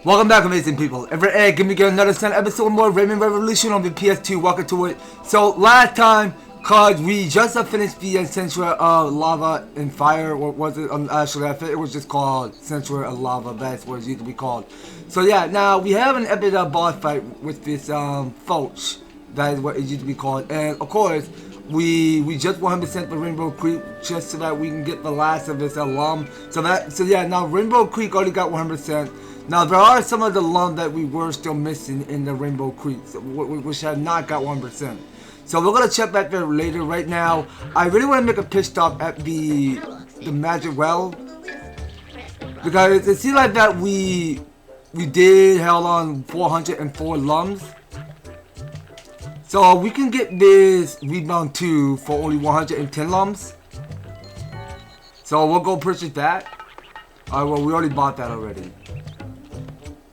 Welcome back, amazing people. Every egg, give me another episode more Rayman Revolution on the PS2. Welcome to it. So last time, cause we just finished the Century of Lava and Fire, or was it? Actually, I think it was just called Century of Lava. That's what it's usually called. So yeah, now we have an epic boss fight with this Foch. That is what it used to be called, and of course. We just 100% the Rainbow Creek just so that we can get the last of this Lum. So yeah, now Rainbow Creek already got 100%. Now there are some of the Lum that we were still missing in the Rainbow Creek, which had not got 100%. So we're gonna check back there later. Right now, I really want to make a pit stop at the Magic Well because it seems like that we did held on 404 Lums. So we can get this Rebound 2 for only 110 Lums. So we'll go purchase that. Alright, well we already bought that already.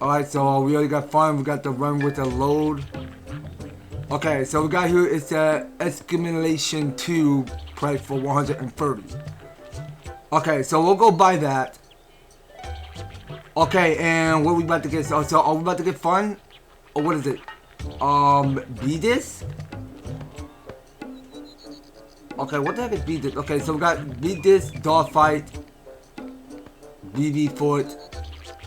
Alright, so we already got fun. We got the run with the load. Okay, so we got here, it's a Exclamation 2 price for 130. Okay, so we'll go buy that. Okay, and what we about to get? So are we about to get fun? Or what is it? Be this? Okay, what the heck is be this? Okay, so we got be this, dog fight, BB foot.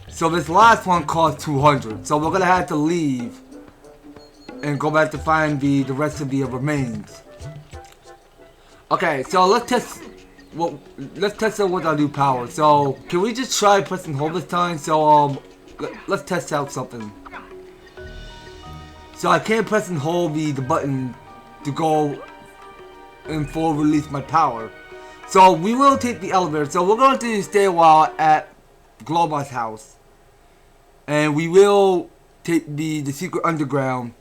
So this last one costs 200. So we're gonna have to leave and go back to find the rest of the remains. Okay, so let's test. Well, let's test out with our new power. So can we just try press and hold this time? So let's test out something. So I can't press and hold the button to go and full release my power. So we will take the elevator. So we're going to stay a while at Globar's house. And we will take the secret underground.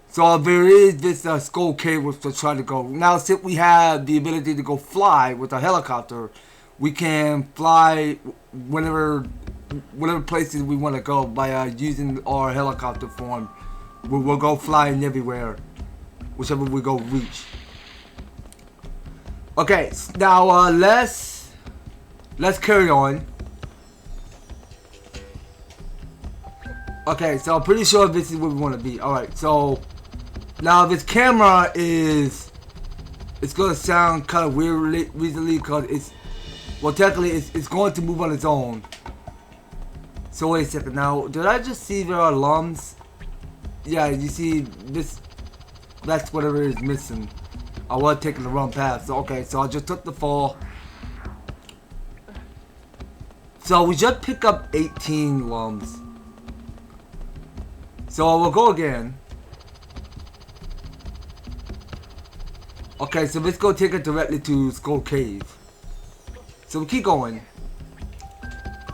So there is this skull cave which we'll try to go. Now since we have the ability to go fly with a helicopter, we can fly whatever places we want to go by using our helicopter form. We'll go flying everywhere, whichever we go reach. Okay, now let's carry on. Okay, so I'm pretty sure this is where we want to be. All right, so now this camera it's gonna sound kind of weird recently because technically it's going to move on its own. So wait a second, now did I just see there are Lums? Yeah, you see this, that's whatever is missing. I was taking the wrong path. So okay, so I just took the fall. So we just picked up 18 Lums. So we'll go again. Okay, so let's go take it directly to Skull Cave. So we keep going.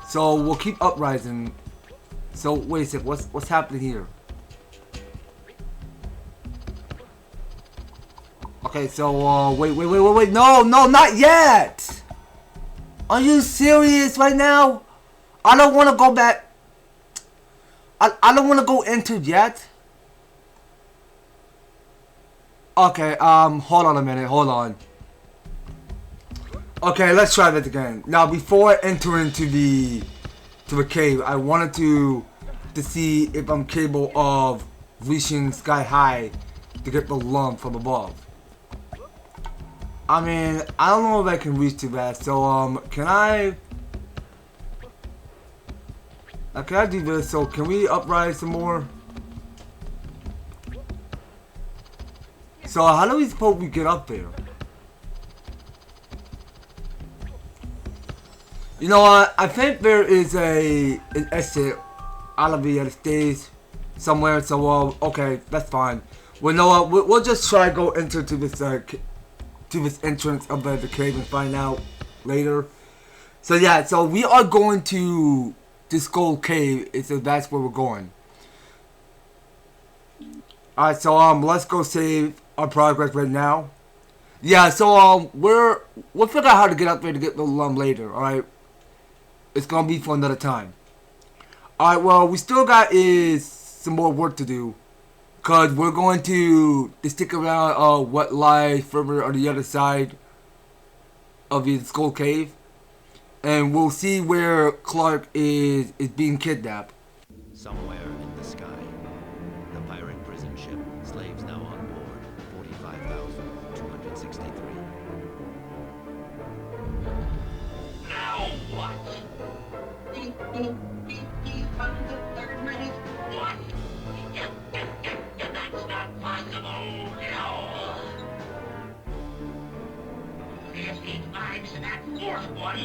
So we'll keep uprising. So wait a sec, what's happening here? Okay, so wait, no, not yet! Are you serious right now? I don't wanna go back. I don't wanna go into yet. Okay, hold on a minute, hold on. Okay, let's try that again. Now, before I enter into the cave, I wanted to see if I'm capable of reaching sky high to get the Lum from above. I mean, I don't know if I can reach to that. So, can I do this? So, can we uprise some more? So, how do we suppose we get up there? You know what? I think there is an exit out of the stage somewhere. So okay, that's fine. Well, no, we'll just try to go into this entrance of the cave and find out later. So yeah, so we are going to this Skull Cave. So that's where we're going. All right, so let's go save our progress right now. Yeah, so we'll figure out how to get up there to get the Lum later. All right. It's gonna be for another time. Alright, well, we still got some more work to do. Cause we're going to stick around what lies further on the other side of the Skull Cave. and we'll see where Clark is being kidnapped. Somewhere in the sky, the pirate prison ship, slaves now on board, 45,263. Now what? Beep, boop, beep, beep, on the third minute. What? That's not possible. No. If he finds that fourth one,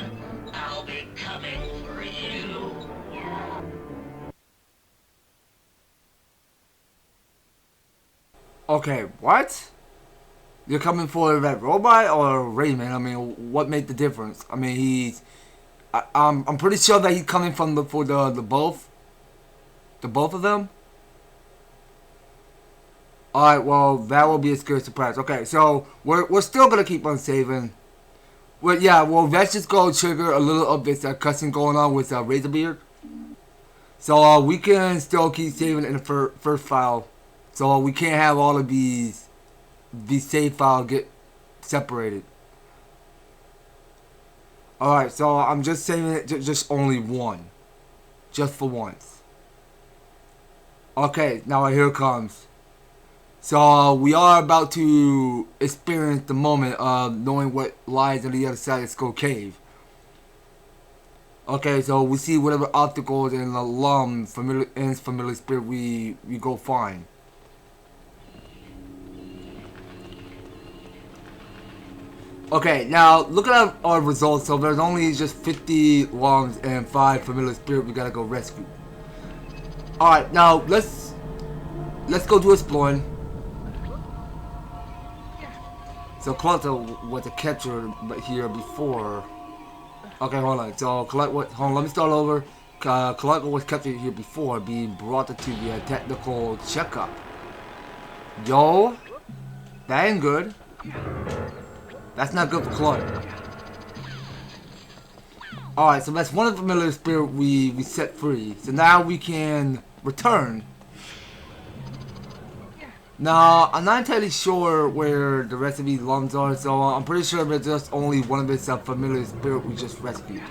I'll be coming for you. Okay, what? You're coming for that robot or Rayman? I mean, what made the difference? I mean, I'm pretty sure that he's coming from the both of them. Alright, well, that will be a scary surprise. Okay, so we're still gonna keep on saving. Well, yeah, well, let's just go trigger a little of this cussing going on with Razorbeard. So we can still keep saving in the first file. So we can't have all of these save files get separated. Alright, so I'm just saving it just only one. Just for once. Okay, now here it comes. So we are about to experience the moment of knowing what lies on the other side of Skull Cave. Okay, so we see whatever obstacles in the Lums familiar spirit we go find. Okay, now look at our results. So there's only just 50 Lums and 5 familiar spirit we gotta go rescue. Alright, now let's go do exploring. So Clark was a capture here before. Okay, hold on. So hold on, let me start over. Clark was captured here before, being brought to the technical checkup. Yo, that ain't good. That's not good for Clark. Alright, so that's one of the familiar spirit we set free. So now we can return. Now, I'm not entirely sure where the rest of these Lums are, so I'm pretty sure there's just only one of this familiar spirit we just rescued.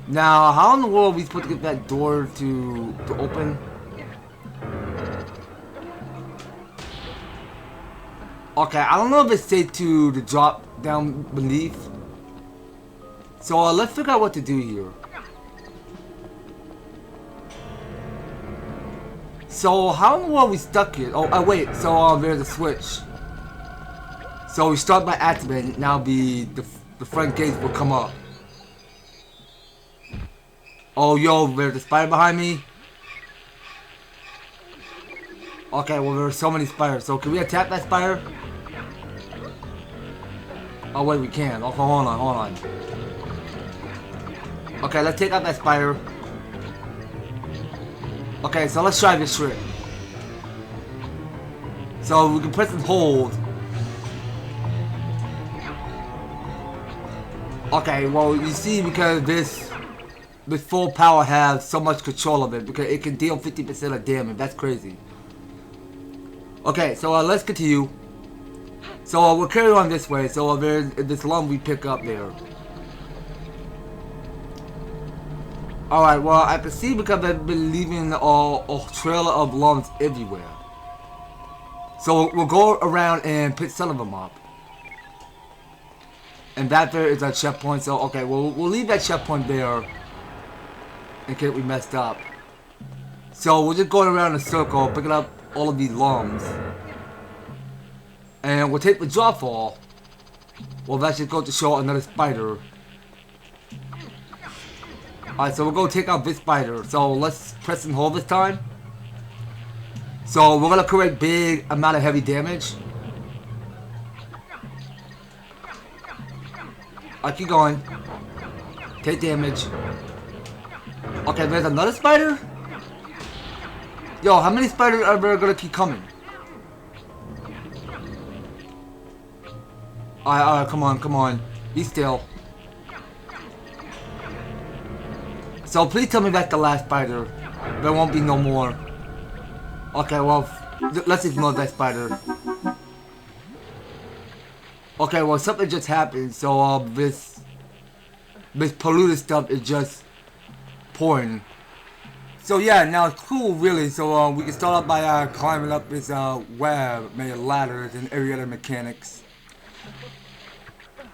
Now, how in the world are we supposed to get that door to open? Okay, I don't know if it's safe to drop down beneath. So let's figure out what to do here. So how in the world are we stuck here? Oh, wait. So there's a switch. So we start by activating. Now the front gates will come up. Oh, yo, there's a spider behind me. Okay, well there are so many spiders. So can we attack that spider? Oh wait, we can. Oh, hold on. Okay, let's take out that spider. Okay, so let's try this trick. So we can press and hold. Okay, well you see, because this full power has so much control of it, because it can deal 50% of damage. That's crazy. Okay, so let's continue. So we'll carry on this way. So there's this Lum we pick up there. Alright, well, I can see because I've been leaving a trail of Lums everywhere. So we'll go around and pick some of them up. And that there is our checkpoint. So, okay, we'll leave that checkpoint there in case we messed up. So we're just going around in a circle, picking up all of these Lums. And we'll take the drawfall. Well, that's just going to show another spider. Alright, so we're going to take out this spider. So let's press and hold this time. So we're going to create big amount of heavy damage. Alright, keep going. Take damage. Okay, there's another spider? Yo, how many spiders are there going to keep coming? Alright, come on. Be still. So please tell me that's the last spider. There won't be no more. Okay, well, let's ignore that spider. Okay, well, something just happened. So this this polluted stuff is just pouring. So yeah, now it's cool really. So we can start off by climbing up this web, made of ladders and every other mechanics.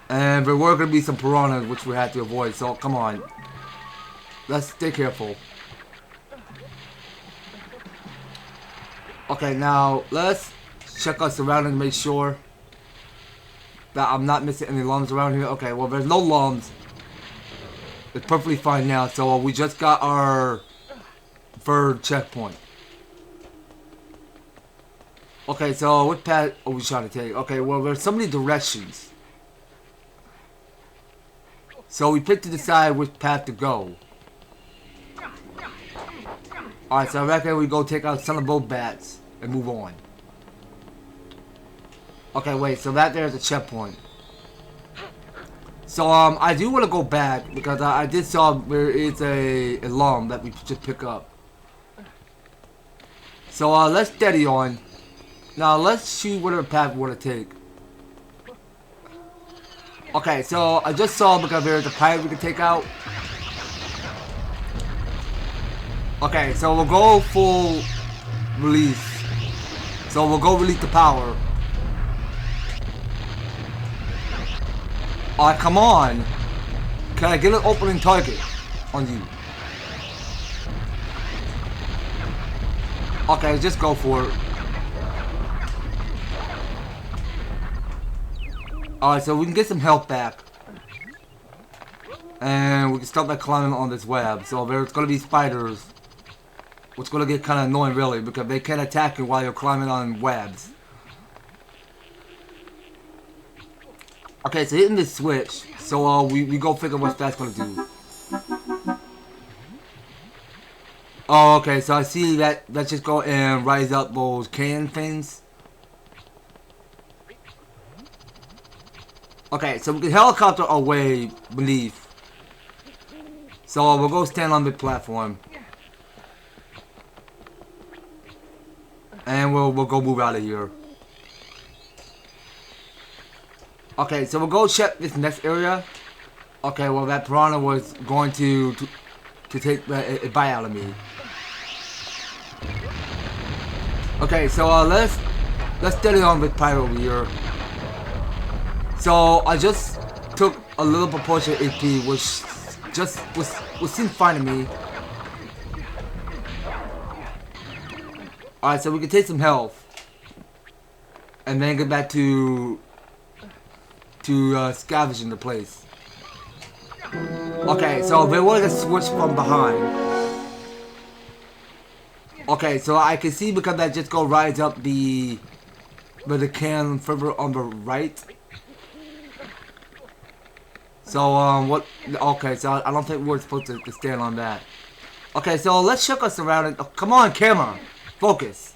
And there were gonna be some piranhas which we had to avoid. So come on, let's stay careful. Okay, now let's check our surroundings, make sure that I'm not missing any lums around here. Okay, well there's no lums. It's perfectly fine now. So we just got our third checkpoint. Okay, so what path are we trying to take? Okay, well there's so many directions. So we picked to decide which path to go. Alright, so I reckon we go take out some of both bats and move on. Okay, wait, so that there's a checkpoint. So I do want to go back because I did saw there is a lum that we should pick up. So let's steady on. Now let's choose whatever path we want to take. Okay, so I just saw because there's a pirate we can take out. Okay, so we'll go full release. So we'll go release the power. Alright, come on. Can I get an opening target on you? Okay, just go for it. Alright, so we can get some health back. And we can start by climbing on this web. So there's gonna be spiders. Which is gonna get kinda annoying really because they can attack you while you're climbing on webs. Okay, so hitting this switch. So we go figure what that's gonna do. Oh, okay, so I see that. Let's just go and rise up those can things. Okay, so we can helicopter our way beneath. So we'll go stand on the platform. And we'll go move out of here. Okay, so we'll go check this next area. Okay, well that piranha was going to take a bite out of me. Okay, so let's steady on with pirate over here. So I just took a little proportion of HP, which just seemed fine to me. Alright, so we can take some health. And then get back to scavenging the place. Okay, so they want to switch from behind. Okay, so I can see because that just go rise up the can further on the right. So what? Okay, so I don't think we're supposed to stand on that. Okay, so let's check our surroundings. Oh, come on, camera, focus.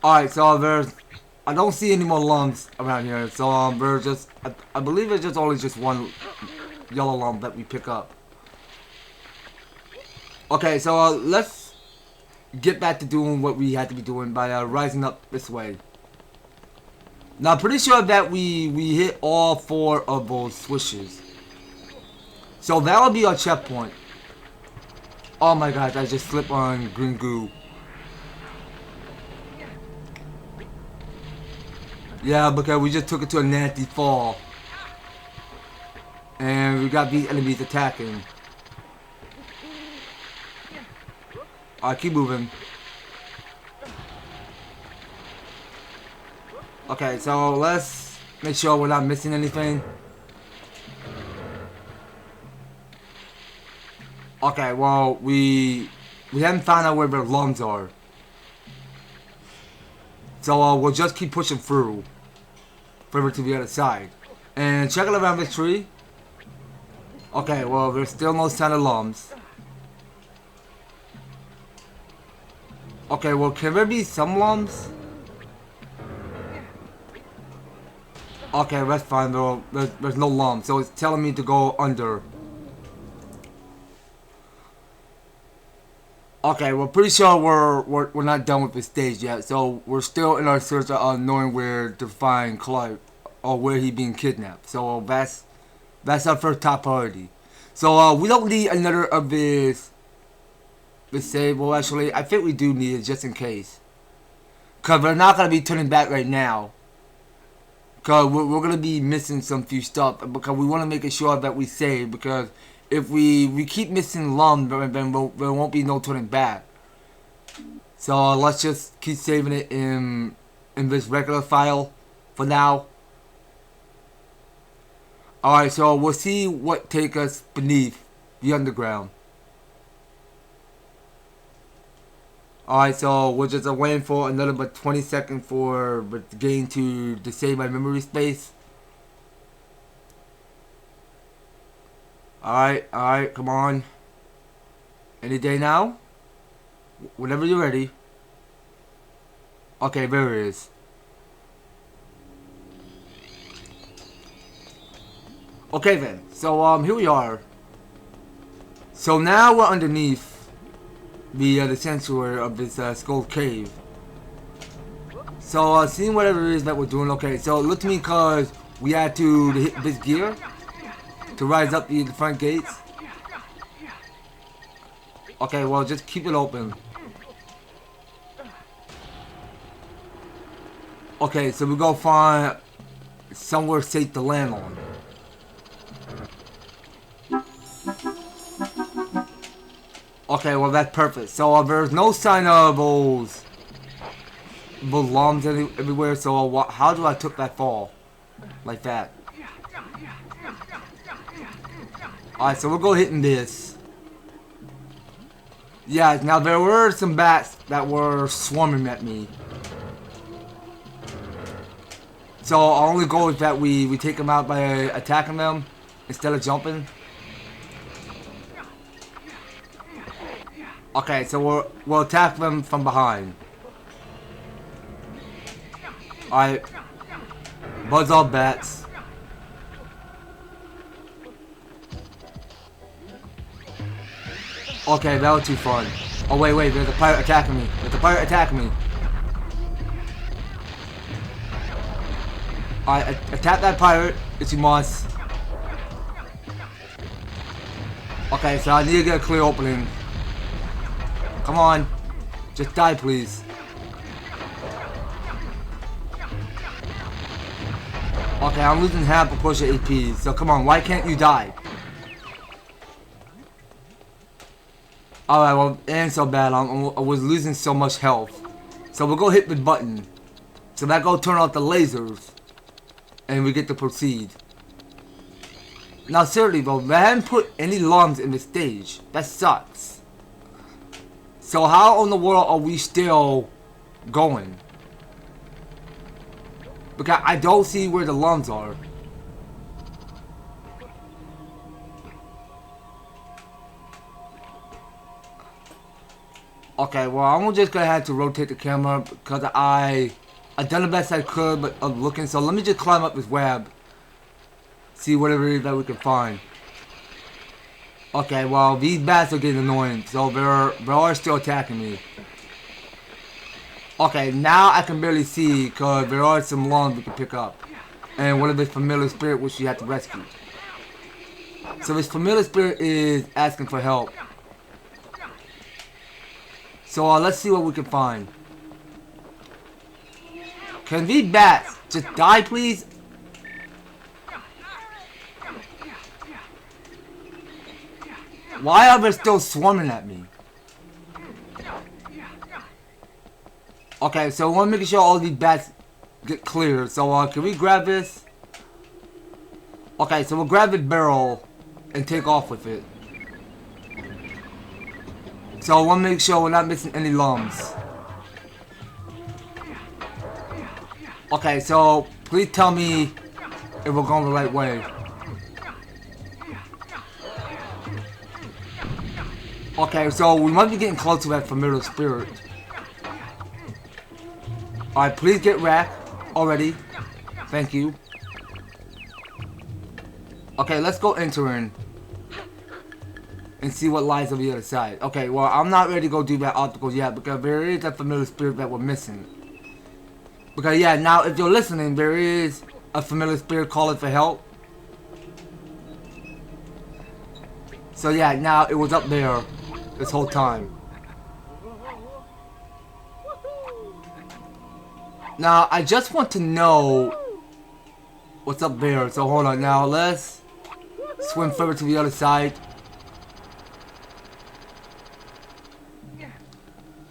All right, so I don't see any more lums around here. So there's just I believe there's just only just one yellow lum that we pick up. Okay, so let's get back to doing what we had to be doing by rising up this way. Now, I'm pretty sure that we hit all 4 of those switches. So that'll be our checkpoint. Oh my gosh, I just slipped on green goo. Yeah, because we just took it to a nasty fall. And we got these enemies attacking. Alright, keep moving. Okay, so let's make sure we're not missing anything. Okay, well, we haven't found out where the lums are. So we'll just keep pushing through. Further to the other side. And checking around this tree. Okay, well, there's still no sign of lums. Okay, well, can there be some lums? Okay, that's fine though. There's no lum, so it's telling me to go under. Okay, we're pretty sure we're not done with this stage yet, so we're still in our search of knowing where to find Clark or where he's being kidnapped. So That's our first top priority. So we don't need another of this save. Well, actually, I think we do need it just in case. Because we're not going to be turning back right now. Because we're going to be missing some few stuff. Because we want to make sure that we save. Because if we keep missing Lums, then there won't be no turning back. So let's just keep saving it in this regular file for now. Alright, so we'll see what take us beneath the underground. Alright, so we're just waiting for another but 20 seconds for the game to save my memory space. Alright, come on. Any day now? Whenever you're ready. Okay, there it is. Okay then, so here we are. So now we're underneath the sanctuary of this skull cave. So seeing whatever it is that we're doing, okay, so look to me cause we had to hit this gear to rise up the front gates. Okay, well just keep it open. Okay, so we go find somewhere safe to land on. Okay, well that's perfect. So there's no sign of those Lums everywhere. So how do I took that fall like that? Alright, so we'll go hitting this. Yeah, now there were some bats that were swarming at me. So our only goal is that we take them out by attacking them instead of jumping. Okay, so we'll attack them from behind. Alright. Buzz all bats. Okay, that was too fun. Oh wait, there's a pirate attacking me. Alright, attack that pirate if you must. Okay, so I need to get a clear opening. Come on. Just die, please. Okay, I'm losing half proportion AP, so come on, why can't you die? Alright, well, it ain't so bad. I was losing so much health. So we'll go hit the button. So that go turn off the lasers. And we get to proceed. Now seriously though, they haven't put any Lums in the stage. That sucks. So how in the world are we still going? Because I don't see where the Lums are. Okay, well I'm just gonna have to rotate the camera because I done the best I could but of looking. So let me just climb up this web. See whatever it is that we can find. Okay, well these bats are getting annoying, so they are still attacking me. Okay, now I can barely see because there are some Lums we can pick up. And one of this familiar spirit which you have to rescue. So this familiar spirit is asking for help. So let's see what we can find. Can these bats just die, please? Why are they still swarming at me? Okay, so I want to make sure all these bats get clear. So can we grab this? Okay, so we'll grab the barrel and take off with it. So I want to make sure we're not missing any Lums. Okay, so please tell me if we're going the right way. Okay, so we might be getting close to that familiar spirit. Alright, please get wrecked already. Thank you. Okay, let's go entering and see what lies on the other side. Okay, well, I'm not ready to go do that obstacle yet because there is that familiar spirit that we're missing. Because, yeah, now if you're listening, there is a familiar spirit calling for help. So yeah, now it was up there this whole time. Now, I just want to know what's up there. So hold on now, let's swim further to the other side.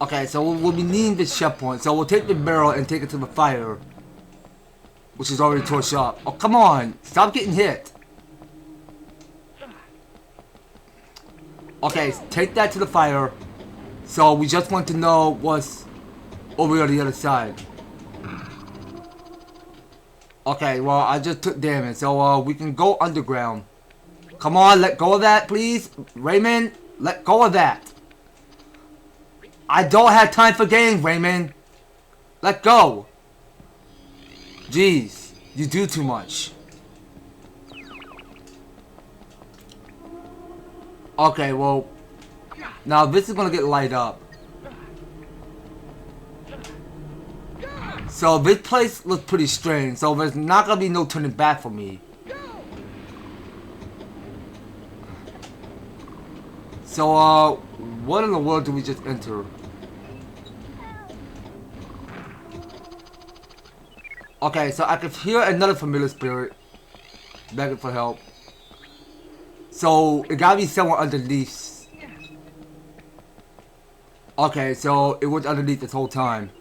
Okay, so we'll be needing this checkpoint. So we'll take the barrel and take it to the fire, which is already torched up. Oh, come on. Stop getting hit. Okay, take that to the fire. So we just want to know what's over on the other side. Okay, well, I just took damage. So we can go underground. Come on, let go of that, please. Rayman, let go of that. I don't have time for games, Rayman. Let go. Jeez, you do too much. Okay, well, now this is gonna get light up. So this place looks pretty strange, so there's not gonna be no turning back for me. So, what in the world did we just enter? Okay, so I could hear another familiar spirit begging for help. So, it gotta be somewhere underneath. Okay, so it was underneath this whole time.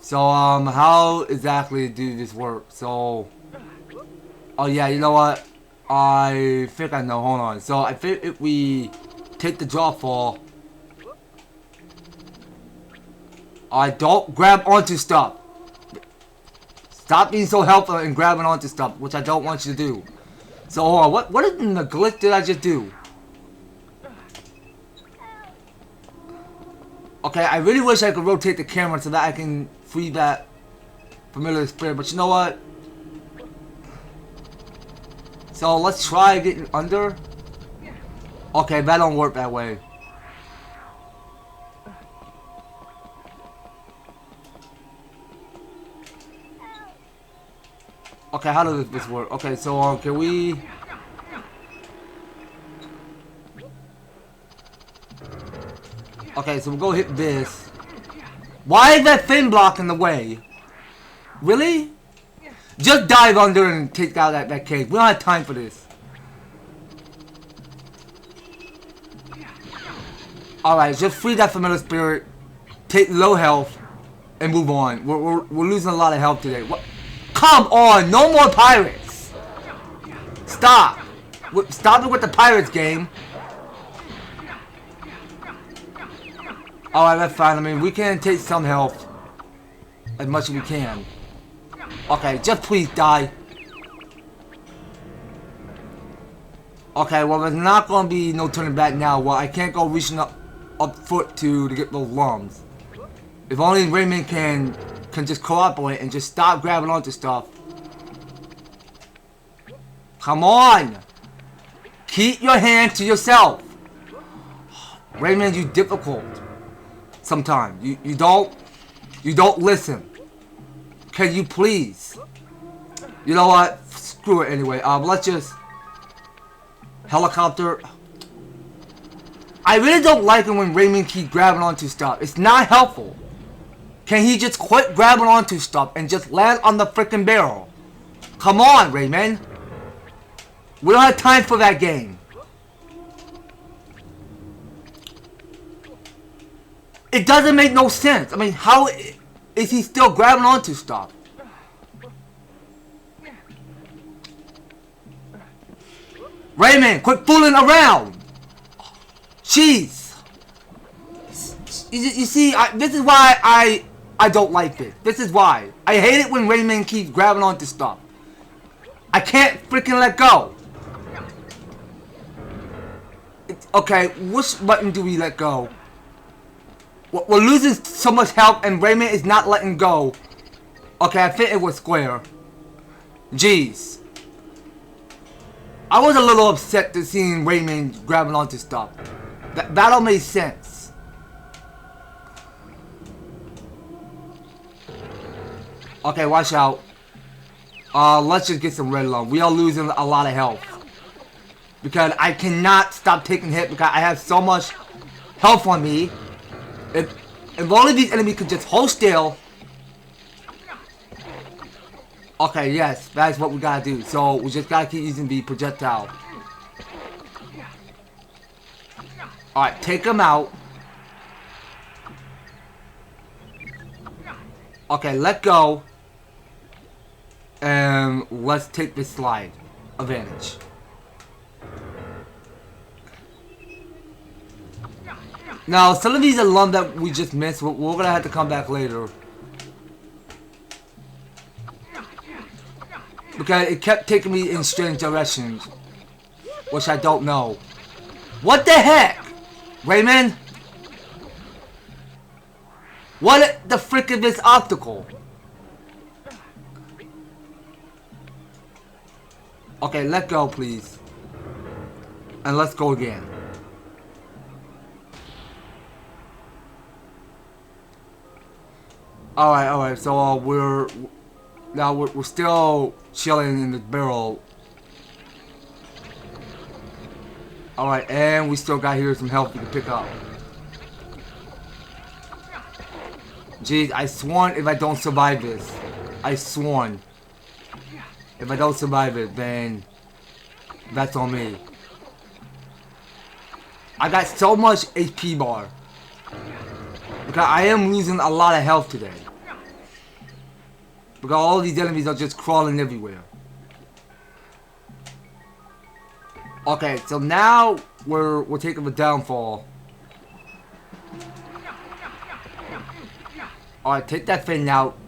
So, how exactly do this work? So, oh yeah, you know what? I think I know, hold on. So, I think if we take the draw fall, I don't grab onto stuff. Stop being so helpful and grabbing onto stuff, which I don't want you to do. So, hold on, what in the glitch did I just do? Okay, I really wish I could rotate the camera so that I can free that familiar spirit, but you know what? So, let's try getting under. Okay, that don't work that way. Okay, how does this work? Okay, so can we... Okay, so we'll go hit this. Why is that thing blocking the way? Really? Just dive under and take out that cave. We don't have time for this. Alright, just free that familiar spirit. Take low health. And move on. We're losing a lot of health today. What? Come on! No more pirates! Stop! Stop it with the pirates game. Alright, that's fine. I mean, we can take some health. As much as we can. Okay, just please die. Okay, well, there's not going to be no turning back now. Well, I can't go reaching up foot to get those Lums. If only Rayman can just cooperate and just stop grabbing onto stuff. Come on! Keep your hand to yourself. Rayman, you difficult. Sometimes you don't listen. Can you please? You know what? Screw it anyway. Let's just helicopter. I really don't like it when Rayman keeps grabbing onto stuff. It's not helpful. Can he just quit grabbing onto stuff and just land on the freaking barrel? Come on, Rayman. We don't have time for that game. It doesn't make no sense. I mean, how is he still grabbing onto stuff? Rayman, quit fooling around. Jeez. You see, this is why I don't like this. This is why. I hate it when Rayman keeps grabbing onto stuff. I can't freaking let go. Okay, which button do we let go? We're losing so much health and Rayman is not letting go. Okay, I think it was square. Jeez. I was a little upset to seeing Rayman grabbing onto stuff. That all made sense. Okay, watch out. Let's just get some red lung. We are losing a lot of health. because I cannot stop taking hit because I have so much health on me. If only these enemies could just hold still. Okay, yes, that's what we gotta do. So we just gotta keep using the projectile. Alright, take them out. Okay, let go. And let's take this slide advantage. Now, some of these are Lums that we just missed. We're gonna have to come back later. Because it kept taking me in strange directions. Which I don't know. What the heck? Rayman? What the frick is this obstacle? Okay, let go, please. And let's go again. Alright, so we're still chilling in the barrel. Alright, and we still got here some health we can pick up. Jeez, I sworn if I don't survive this. I sworn. If I don't survive it, then that's on me. I got so much HP bar. Because I am losing a lot of health today. Because all these enemies are just crawling everywhere. Okay, so now we're taking the downfall. Alright, take that thing out.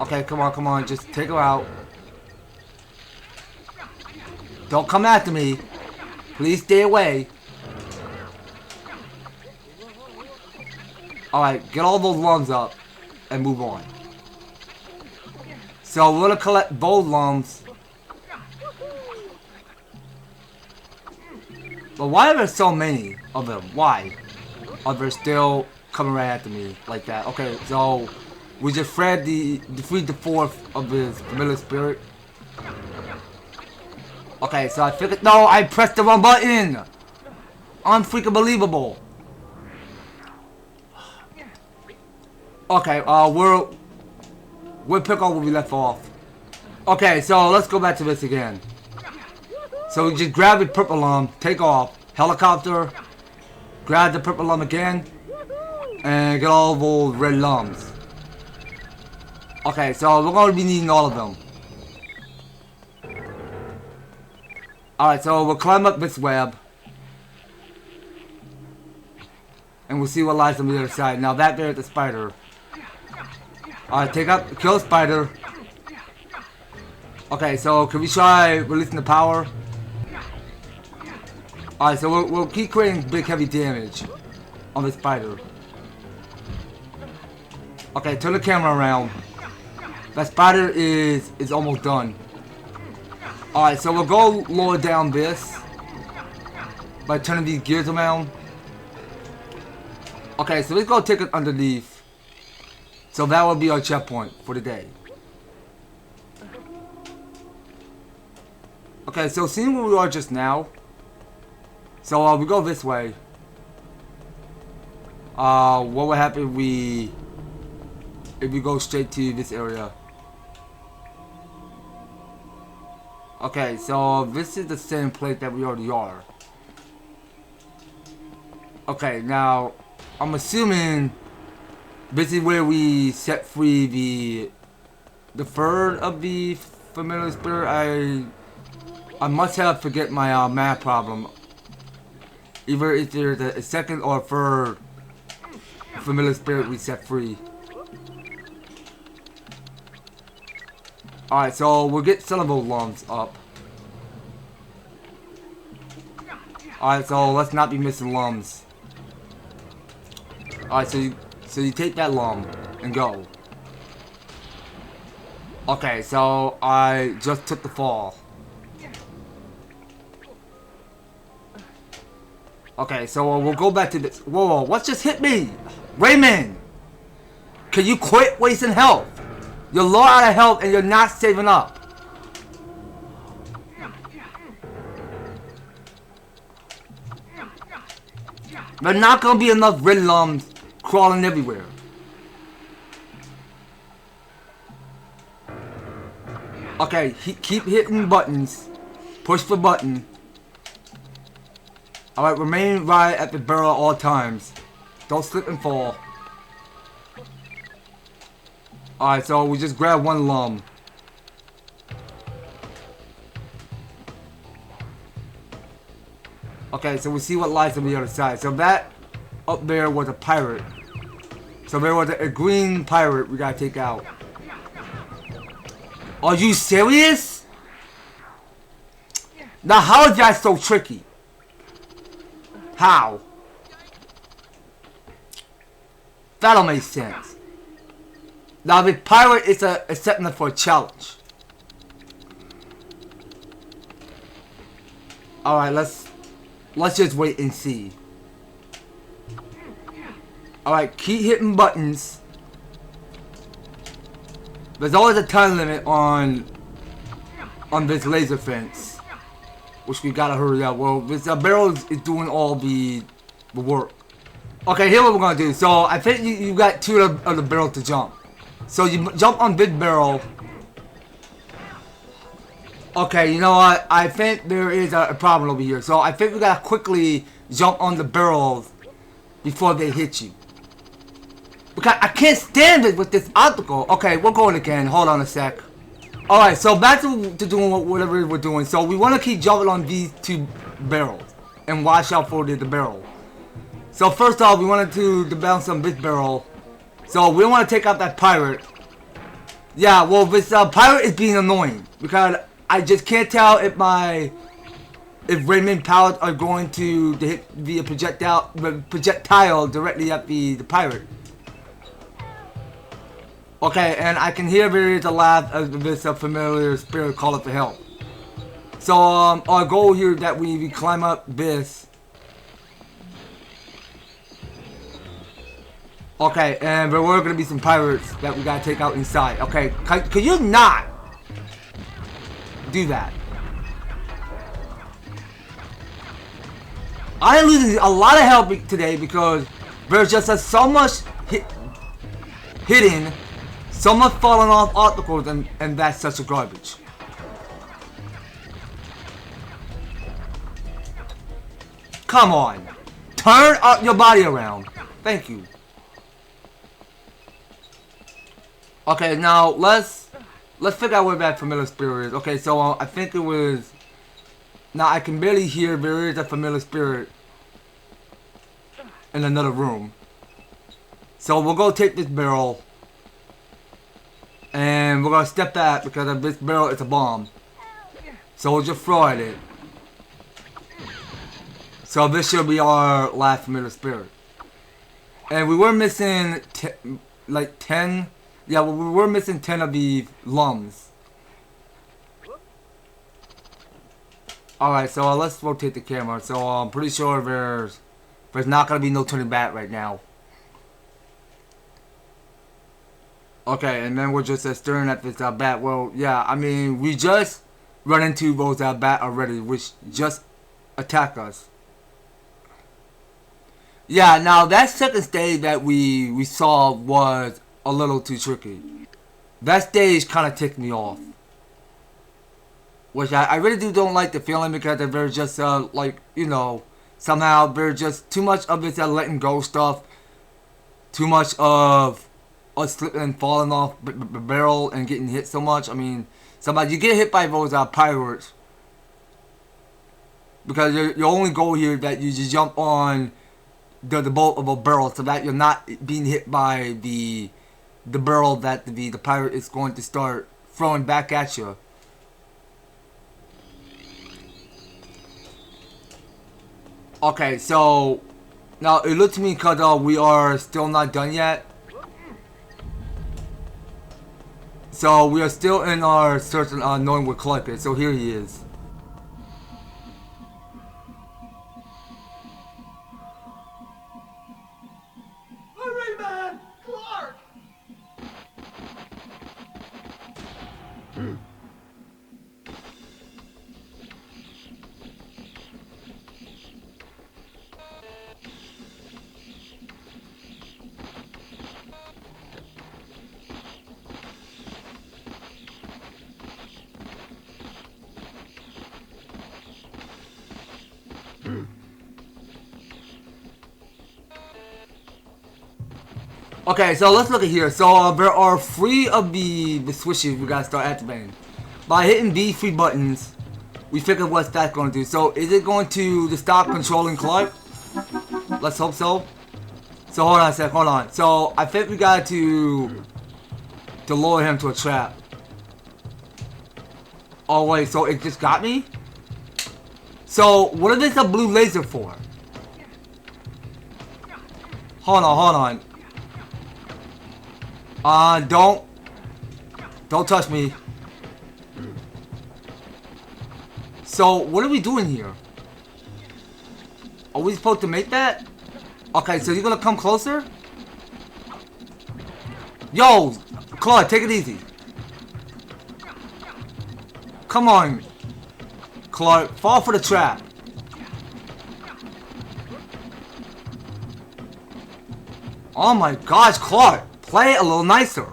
Okay, come on, just take her out. Don't come after me. Please stay away. Alright, get all those Lums up and move on. So we're gonna collect both Lums. But why are there so many of them? Why are they still coming right after me like that? Okay, so we just defeat the fourth of his familiar spirit. Okay, so I figured. No, I pressed the wrong button. Unfreaking believable. Okay, we'll pick up where we left off. Okay, so let's go back to this again. So we just grab the purple Lum, take off, helicopter, grab the purple Lum again, and get all those red Lums. Okay, so we're going to be needing all of them. Alright, so we'll climb up this web. And we'll see what lies on the other side. Now that there's the spider. Alright, kill the spider. Okay, so can we try releasing the power? Alright, so we'll keep creating big heavy damage on the spider. Okay, turn the camera around. That spider is almost done. Alright, so we'll go lower down this by turning these gears around. Okay, so let's go take it underneath. So that will be our checkpoint for the day. Okay, so seeing where we are just now. So we go this way. What will happen if we go straight to this area? Okay, so this is the same place that we already are. Okay, now I'm assuming this is where we set free the third of the familiar spirit. I must have forget my math problem. Either if there's a second or third familiar spirit we set free. Alright, so we'll get some of those Lums up. Alright, so let's not be missing Lums. Alright, so you take that Lum and go. Okay, so I just took the fall. Okay, so we'll go back to this. Whoa, what just hit me? Rayman! Can you quit wasting health? You're low out of health and you're not saving up. There's not gonna be enough red lums crawling everywhere. Okay, keep hitting buttons. Push the button. Alright, remain right at the barrel at all times. Don't slip and fall. Alright, so we just grab one lum. Okay, so we see what lies on the other side. So that up there was a pirate. So there was a green pirate we gotta take out. Are you serious? Now how is that so tricky? How? That don't make sense. Now the pirate is accepting for a challenge. Alright, let's just wait and see. Alright, keep hitting buttons. There's always a time limit on this laser fence, which we gotta hurry up. Well, this barrel is doing all the work. Okay, here's what we're gonna do. So I think you got two of the barrel to jump. So you jump on this barrel. Okay, you know what? I think there is a problem over here. So I think we gotta quickly jump on the barrels before they hit you. Because I can't stand it with this obstacle. Okay, we're going again. Hold on a sec. Alright, so back to doing whatever we're doing. So we want to keep jumping on these two barrels. And watch out for the barrel. So first off, we wanted to bounce on this barrel. So we want to take out that pirate. Yeah, well, this pirate is being annoying. Because I just can't tell if Rayman powers are going to hit via projectile directly at the pirate. Okay, and I can hear there is a laugh of this familiar spirit calling for help. So our goal here is that we climb up this. Okay, and there were gonna be some pirates that we gotta take out inside. Okay, could you not do that? I am losing a lot of help today because there's just so much hitting. Someone falling off obstacles and that's such a garbage. Come on. Turn up your body around. Thank you. Okay, now let's figure out where that familiar spirit is. Okay, so I think it was. Now I can barely hear there is a familiar spirit in another room. So we'll go take this barrel. And we're gonna step back because of this barrel is a bomb. So we'll just throw at it. So this should be our last familiar spirit. And we were missing like 10. Yeah, we were missing 10 of the lums. Alright, so let's rotate the camera. So I'm pretty sure there's not gonna be no turning back right now. Okay, and then we're just staring at this bat. Well, yeah, I mean, we just run into those bat already, which just attack us. Yeah, now that second stage that we saw was a little too tricky. That stage kind of ticked me off. Which I really don't like the feeling because there's just, like, you know, somehow there's just too much of this letting go stuff. Too much of us slipping and falling off the barrel and getting hit so much. I mean, sometimes you get hit by those pirates because your only goal here is that you just jump on the bolt of a barrel so that you're not being hit by the barrel that the pirate is going to start throwing back at you. Okay, so now it looks to me because we are still not done yet. So we are still in our search on knowing where Clark is. So here he is. Hooray, man! Clark! Okay, so let's look at here. So there are 3 of the switches we gotta start activating. By hitting these 3 buttons, we figure what that's gonna do. So is it going to stop controlling Clark? Let's hope so. So hold on a sec, hold on. So I think we got to lure him to a trap. Oh wait, so it just got me? So what is this a blue laser for? Hold on. Don't touch me. So what are we doing here? Are we supposed to make that? Okay, so you're gonna come closer? Yo, Claude, take it easy. Come on, Clark, fall for the trap. Oh my gosh, Clark, play it a little nicer.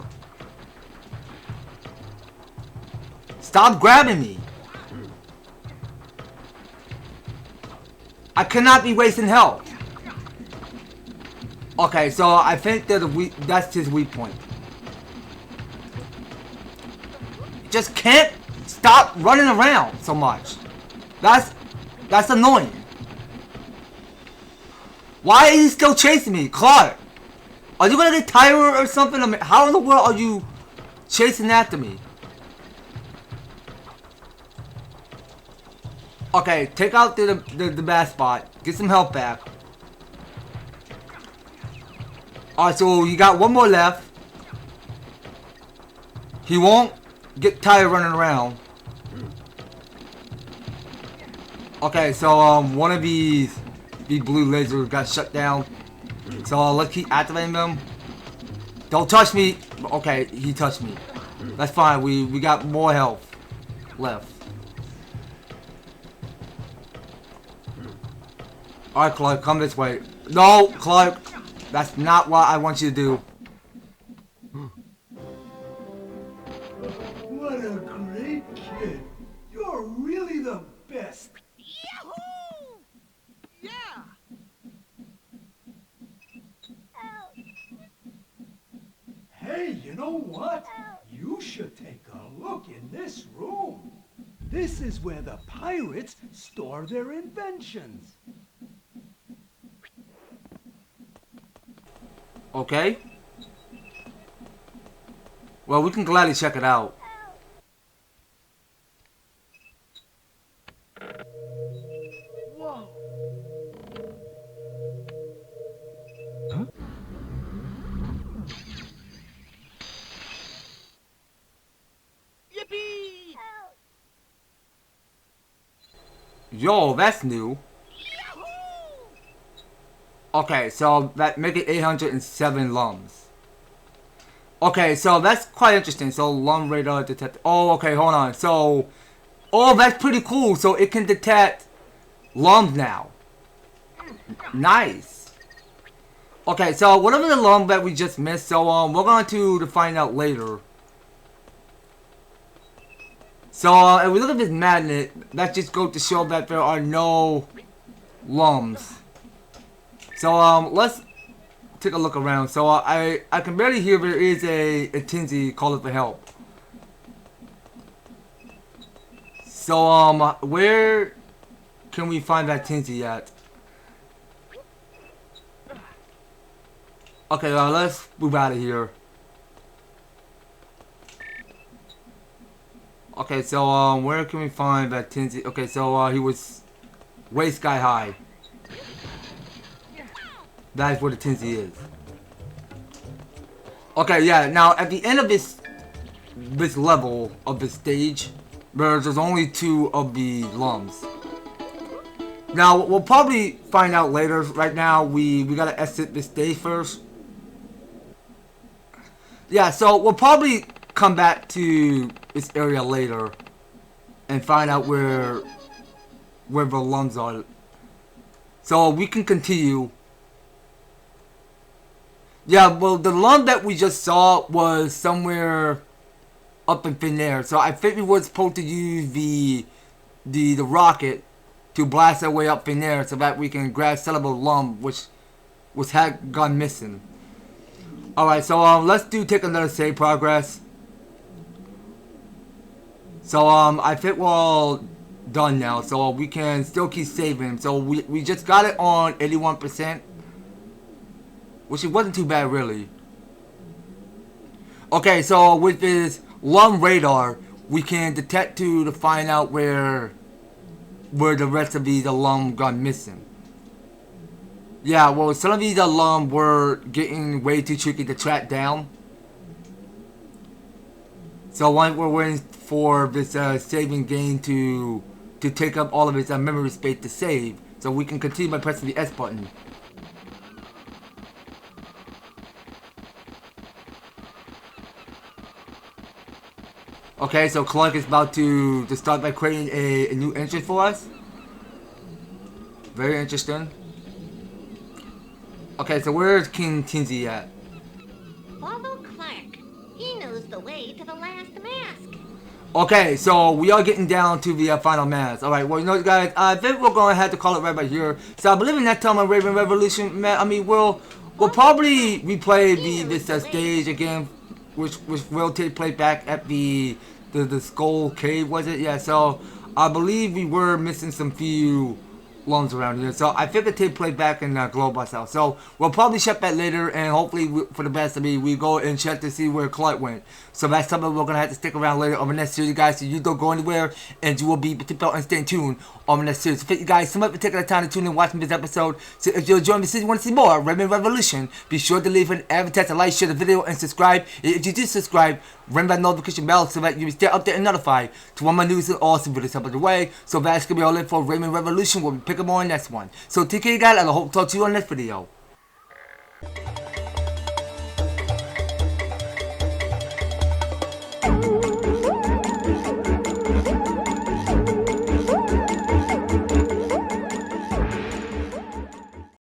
Stop grabbing me. I cannot be wasting health. Okay, so I think that that's his weak point. Just can't stop running around so much. That's annoying. Why is he still chasing me? Clark, are you gonna get tired or something? I mean, how in the world are you chasing after me? Okay, take out the bad spot. Get some health back. Alright, so you got 1 more left. He won't get tired running around. Okay, so one of these blue lasers got shut down. So let's keep activating them. Don't touch me. Okay, he touched me. That's fine. We got more health left. Alright, Clark, come this way. No, Clark. That's not what I want you to do. What a great kid. You're really the best. Yahoo! Yeah! Hey, you know what? You should take a look in this room. This is where the pirates store their inventions. Okay. Well, we can gladly check it out. Whoa. Yippee! Yo, that's new. Yahoo! Okay, so that make it 807 lums. Okay, so that's quite interesting. So lum radar detect. Oh, okay, hold on. So, oh, that's pretty cool. So it can detect lums now. Nice. Okay, so whatever the lum that we just missed. So we're going to find out later. So if we look at this magnet, that just goes to show that there are no lums. So let's take a look around. So I can barely hear there is a Tinsy calling for help. So where can we find that Tinsy at? Okay, let's move out of here. Okay, so where can we find that Tinsy? Okay, so he was way sky high. That is where the Tinsy is. Okay, yeah. Now at the end of this level of this stage, there's only 2 of the lums. Now we'll probably find out later. Right now we gotta exit this stage first. Yeah, so we'll probably come back to this area later and find out where the Lums are. So we can continue. Yeah, well, the Lum that we just saw was somewhere up in thin air. So I think we were supposed to use the rocket to blast our way up in air so that we can grab sellable Lum, which had gone missing. Alright, so let's take another save progress. So I think we're all done now, so we can still keep saving. So we just got it on 81%, which it wasn't too bad really. Okay, so with this Lum radar, we can detect to find out where the rest of these Lum gone missing. Yeah, well, some of these Lum were getting way too tricky to track down. So we're waiting for this saving game to take up all of its memory space to save, so we can continue by pressing the S button. Okay, so Clark is about to start by creating a new entry for us. Very interesting. Okay, so where's King Tinsy at? Follow Clark. He knows the way to the last mask. Okay, so we are getting down to the final mask. Alright, well, you know, guys, I think we're going to have to call it right by here. So I believe in that time on Rayman Revolution, man, I mean, we'll probably replay this stage again, which will take place back at the Skull Cave, was it? Yeah, so I believe we were missing some few Lums around here, so I think it take place back in Global South. So we'll probably check that later, and hopefully for the best of me, we go and check to see where Clark went. So that's something we're gonna have to stick around later on the next series, guys. So you don't go anywhere, and you will be and stay tuned on the next series. So thank you guys so much for taking the time to tune in and watching this episode. So if you're enjoying the series, want to see more Rayman Revolution, be sure to leave an advertisement, like, share the video, and subscribe. If you do subscribe, ring that notification bell so that you stay updated and notified to when my news and awesome videos up on the way. So that's gonna be all in for Rayman Revolution. We'll pick up on next one. So take care, guys, and I hope to talk to you on the next video.